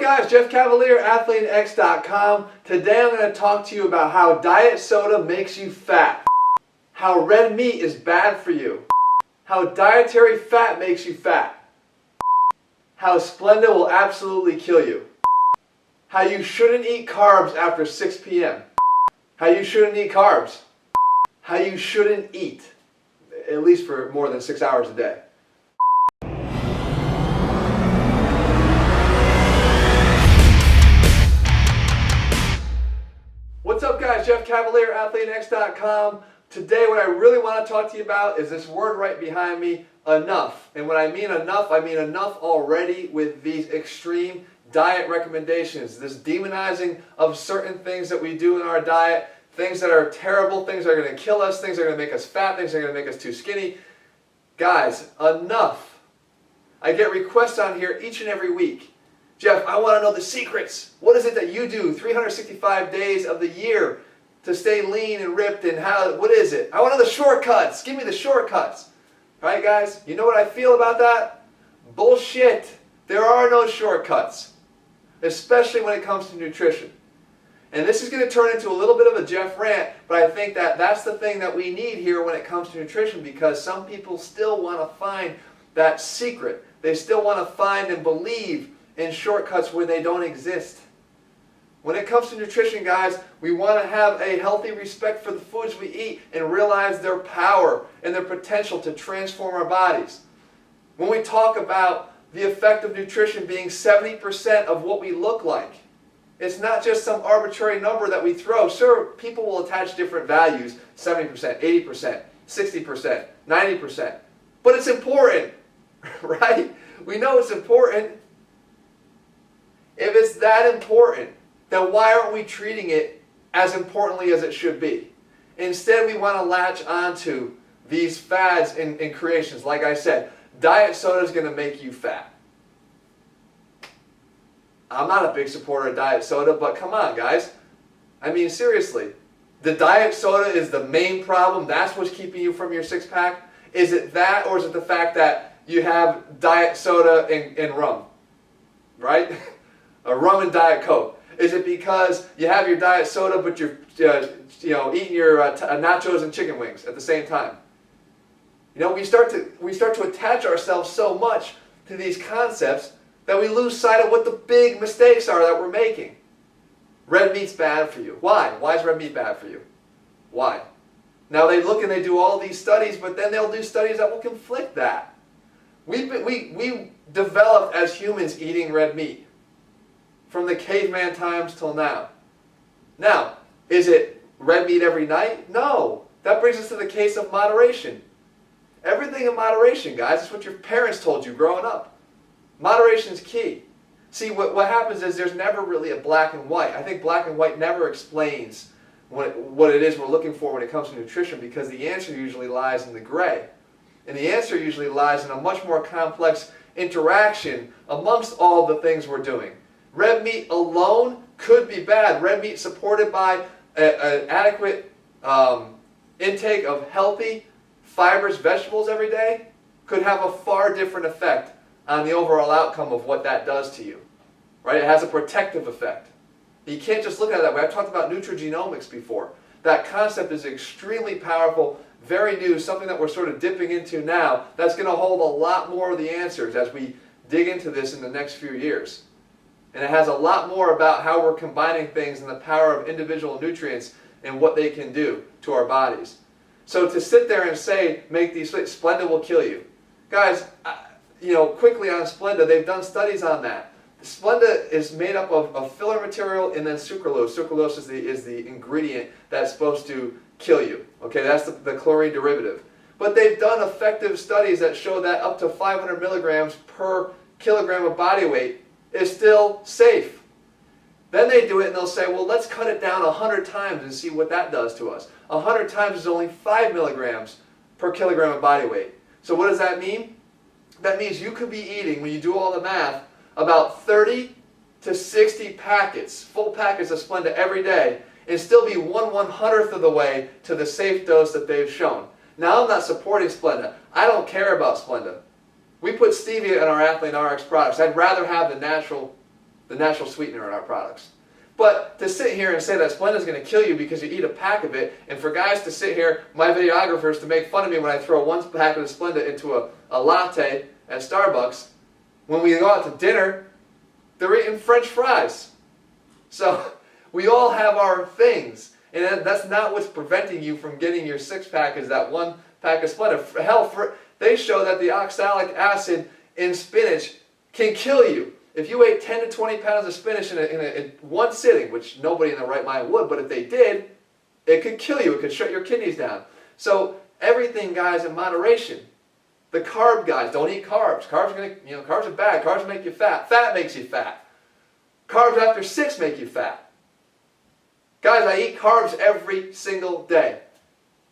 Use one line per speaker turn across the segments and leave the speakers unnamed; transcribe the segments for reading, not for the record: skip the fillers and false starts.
guys? Jeff Cavalier, ATHLEAN-X.com. Today I'm going to talk to you about how diet soda makes you fat, how red meat is bad for you, how dietary fat makes you fat, how Splenda will absolutely kill you, how you shouldn't eat carbs after 6 p.m., how you shouldn't eat carbs, how you shouldn't eat, at least for more than 6 hours a day. What's up guys, Jeff Cavalier, ATHLEAN-X.com. Today what I really want to talk to you about is this word right behind me, enough. And when I mean enough already with these extreme diet recommendations, this demonizing of certain things that we do in our diet, things that are terrible, things that are going to kill us, things that are going to make us fat, things that are going to make us too skinny. Guys, enough. I get requests on here each and every week. Jeff, I want to know the secrets. What is it that you do 365 days of the year to stay lean and ripped, and what is it? I want to know the shortcuts. Give me the shortcuts. All right, guys, you know what I feel about that? Bullshit. There are no shortcuts, especially when it comes to nutrition. And this is going to turn into a little bit of a Jeff rant, but I think that that's the thing that we need here when it comes to nutrition, because some people still want to find that secret. They still want to find and believe in shortcuts where they don't exist. When it comes to nutrition, guys, we want to have a healthy respect for the foods we eat and realize their power and their potential to transform our bodies. When we talk about the effect of nutrition being 70% of what we look like, it's not just some arbitrary number that we throw. Sure, people will attach different values, 70%, 80%, 60%, 90%. But it's important, right? We know it's important. If it's that important, then why aren't we treating it as importantly as it should be? Instead, we want to latch onto these fads and creations. Like I said, diet soda is going to make you fat. I'm not a big supporter of diet soda, but come on, guys. I mean, seriously, the diet soda is the main problem. That's what's keeping you from your six-pack? Is it that, or is it the fact that you have diet soda and rum, right? A rum and Diet Coke? Is it because you have your diet soda but you're eating your nachos and chicken wings at the same time? You know, we start to attach ourselves so much to these concepts that we lose sight of what the big mistakes are that we're making. Red meat's bad for you. Why? Why is red meat bad for you? Why? Now they look and they do all these studies, but then they'll do studies that will conflict that. We developed as humans eating red meat from the caveman times till now. Now, is it red meat every night? No. That brings us to the case of moderation. Everything in moderation, guys. That's what your parents told you growing up. Moderation is key. See, what happens is there's never really a black and white. I think black and white never explains what it is we're looking for when it comes to nutrition, because the answer usually lies in the gray. And the answer usually lies in a much more complex interaction amongst all the things we're doing. Red meat alone could be bad. Red meat supported by an adequate intake of healthy, fibrous vegetables every day could have a far different effect on the overall outcome of what that does to you. Right? It has a protective effect. You can't just look at it that way. I've talked about nutrigenomics before. That concept is extremely powerful, very new, something that we're sort of dipping into now that's going to hold a lot more of the answers as we dig into this in the next few years. And it has a lot more about how we're combining things and the power of individual nutrients and what they can do to our bodies. So to sit there and say, make these, Splenda will kill you. Guys, quickly on Splenda, they've done studies on that. Splenda is made up of filler material and then sucralose. Sucralose is the ingredient that's supposed to kill you. Okay, that's the chlorine derivative. But they've done effective studies that show that up to 500 milligrams per kilogram of body weight is still safe. Then they do it and they'll say, well, let's cut it down 100 times and see what that does to us. 100 times is only 5 milligrams per kilogram of body weight. So what does that mean? That means you could be eating, when you do all the math, about 30 to 60 packets, full packets of Splenda every day, and still be 1/100th of the way to the safe dose that they've shown. Now, I'm not supporting Splenda. I don't care about Splenda. We put stevia in our ATHLEAN-X products. I'd rather have the natural the natural sweetener in our products. But to sit here and say that Splenda is going to kill you because you eat a pack of it, and for guys to sit here, my videographers, to make fun of me when I throw one pack of the Splenda into a latte at Starbucks, when we go out to dinner, they're eating French fries. So we all have our things, and that's not what's preventing you from getting your six-pack is that one pack of Splenda. Hell, they show that the oxalic acid in spinach can kill you. If you ate 10 to 20 pounds of spinach in one sitting, which nobody in their right mind would, but if they did, it could kill you. It could shut your kidneys down. So everything, guys, in moderation. The carb guys, don't eat carbs. Carbs are bad. Carbs make you fat. Fat makes you fat. Carbs after 6 make you fat. Guys, I eat carbs every single day.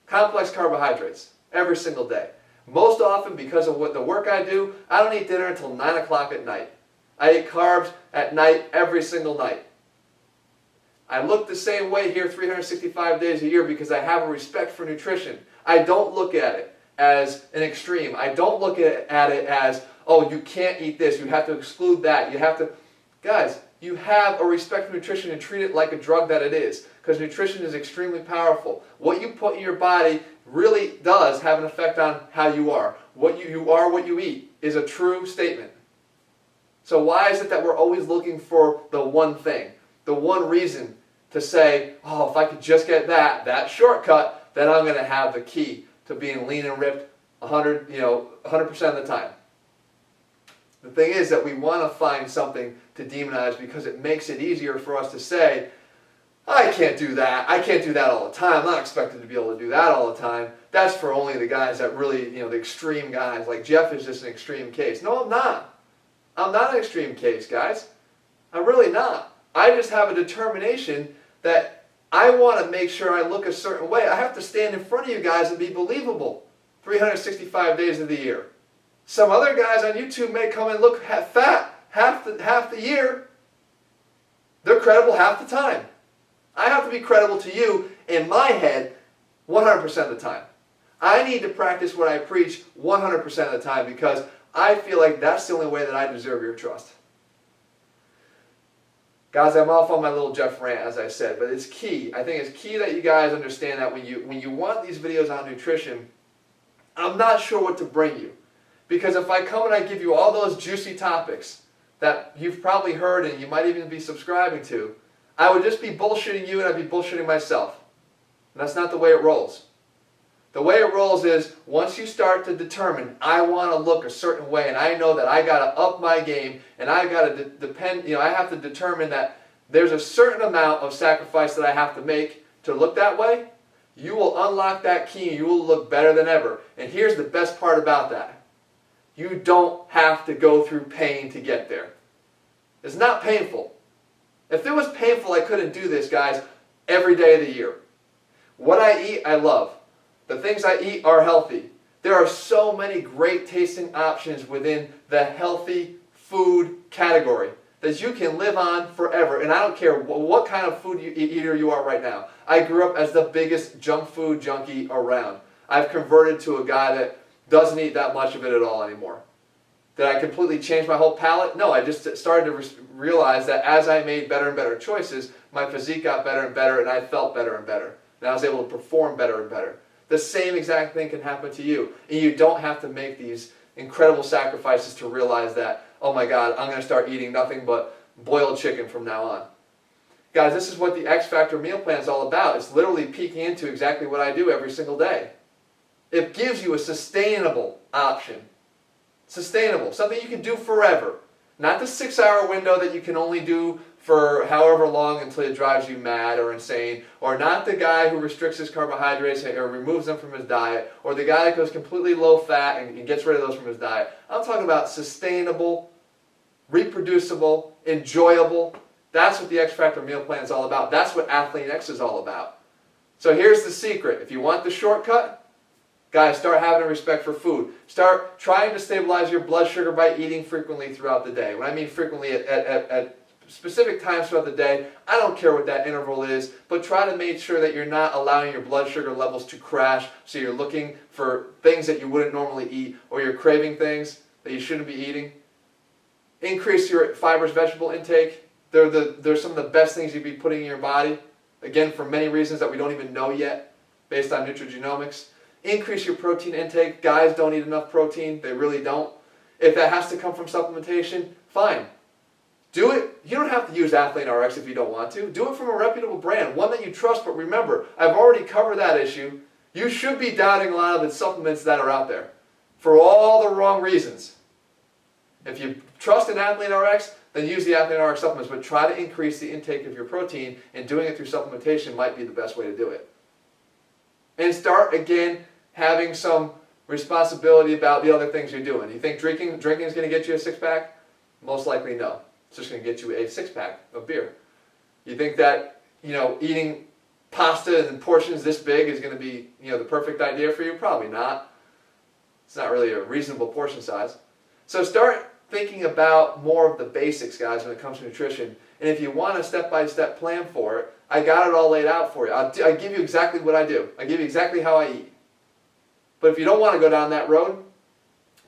Complex carbohydrates every single day. Most often, because of the work I do, I don't eat dinner until 9 o'clock at night. I eat carbs at night every single night. I look the same way here 365 days a year because I have a respect for nutrition. I don't look at it as an extreme. I don't look at it as, oh, you can't eat this, you have to exclude that, you have to... Guys, you have a respect for nutrition and treat it like a drug that it is, because nutrition is extremely powerful. What you put in your body really does have an effect on how you are. What you are, what you eat, is a true statement. So why is it that we're always looking for the one thing, the one reason to say, oh, if I could just get that shortcut, then I'm going to have the key to being lean and ripped 100% of the time. The thing is that we want to find something to demonize because it makes it easier for us to say, I can't do that. I can't do that all the time. I'm not expected to be able to do that all the time. That's for only the guys that really, the extreme guys. Like Jeff is just an extreme case. No, I'm not. I'm not an extreme case, guys. I'm really not. I just have a determination that I want to make sure I look a certain way. I have to stand in front of you guys and be believable 365 days of the year. Some other guys on YouTube may come and look fat half the year. They're credible half the time. I have to be credible to you in my head 100% of the time. I need to practice what I preach 100% of the time because I feel like that's the only way that I deserve your trust. Guys, I'm off on my little Jeff rant, as I said, but it's key. I think it's key that you guys understand that when you want these videos on nutrition, I'm not sure what to bring you. Because if I come and I give you all those juicy topics that you've probably heard and you might even be subscribing to, I would just be bullshitting you and I'd be bullshitting myself. And that's not the way it rolls. The way it rolls is once you start to determine, I want to look a certain way and I know that I got to up my game and I got to I have to determine that there's a certain amount of sacrifice that I have to make to look that way, you will unlock that key and you will look better than ever. And here's the best part about that. You don't have to go through pain to get there. It's not painful. If it was painful, I couldn't do this, guys, every day of the year. What I eat, I love. The things I eat are healthy. There are so many great tasting options within the healthy food category that you can live on forever. And I don't care what kind of food eater you are right now. I grew up as the biggest junk food junkie around. I've converted to a guy that doesn't eat that much of it at all anymore. Did I completely change my whole palate? No, I just started to realize that as I made better and better choices, my physique got better and better and I felt better and better. And I was able to perform better and better. The same exact thing can happen to you. And you don't have to make these incredible sacrifices to realize that, oh my God, I'm going to start eating nothing but boiled chicken from now on. Guys, this is what the X Factor meal plan is all about. It's literally peeking into exactly what I do every single day. It gives you a sustainable option. Sustainable. Something you can do forever. Not the 6-hour window that you can only do for however long until it drives you mad or insane, or not the guy who restricts his carbohydrates or removes them from his diet, or the guy that goes completely low fat and gets rid of those from his diet. I'm talking about sustainable, reproducible, enjoyable. That's what the X Factor meal plan is all about. That's what ATHLEAN-X is all about. So here's the secret. If you want the shortcut, guys, start having a respect for food. Start trying to stabilize your blood sugar by eating frequently throughout the day. When I mean frequently, at specific times throughout the day, I don't care what that interval is, but try to make sure that you're not allowing your blood sugar levels to crash, so you're looking for things that you wouldn't normally eat, or you're craving things that you shouldn't be eating. Increase your fibrous vegetable intake. They're some of the best things you'd be putting in your body. Again, for many reasons that we don't even know yet, based on nutrigenomics. Increase your protein intake. Guys don't eat enough protein. They really don't. If that has to come from supplementation, fine. Do it. You don't have to use ATHLEAN-X if you don't want to. Do it from a reputable brand, one that you trust. But remember, I've already covered that issue. You should be doubting a lot of the supplements that are out there for all the wrong reasons. If you trust in ATHLEAN-X, then use the ATHLEAN-X supplements, but try to increase the intake of your protein, and doing it through supplementation might be the best way to do it. And start, again, having some responsibility about the other things you're doing. You think drinking is going to get you a six-pack? Most likely no. It's just going to get you a six-pack of beer. You think that, eating pasta in portions this big is going to be, the perfect idea for you? Probably not. It's not really a reasonable portion size. So start thinking about more of the basics, guys, when it comes to nutrition. And if you want a step-by-step plan for it, I got it all laid out for you. I give you exactly what I do. I give you exactly how I eat. But if you don't want to go down that road,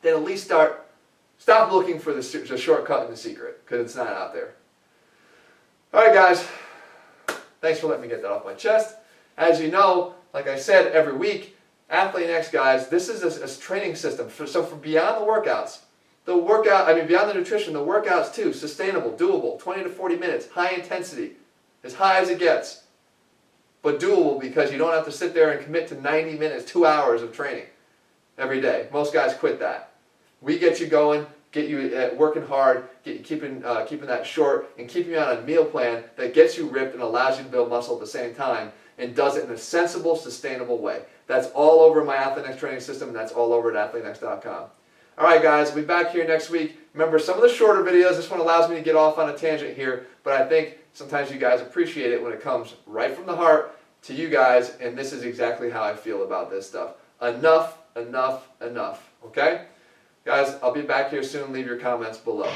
then at least stop looking for the shortcut and the secret, because it's not out there. All right, guys. Thanks for letting me get that off my chest. As you know, like I said, every week, ATHLEAN-X, guys, this is a training system. So for beyond the workouts, beyond the nutrition, the workouts too, sustainable, doable, 20 to 40 minutes, high intensity, as high as it gets. But doable because you don't have to sit there and commit to 90 minutes, 2 hours of training every day. Most guys quit that. We get you going, get you working hard, get you keeping that short, and keeping you on a meal plan that gets you ripped and allows you to build muscle at the same time, and does it in a sensible, sustainable way. That's all over my ATHLEAN-X training system, and that's all over at athleanx.com. All right, guys, we'll be back here next week. Remember, some of the shorter videos, this one allows me to get off on a tangent here, but I think sometimes you guys appreciate it when it comes right from the heart to you guys, and this is exactly how I feel about this stuff. Enough, enough, enough, okay? Guys, I'll be back here soon. Leave your comments below.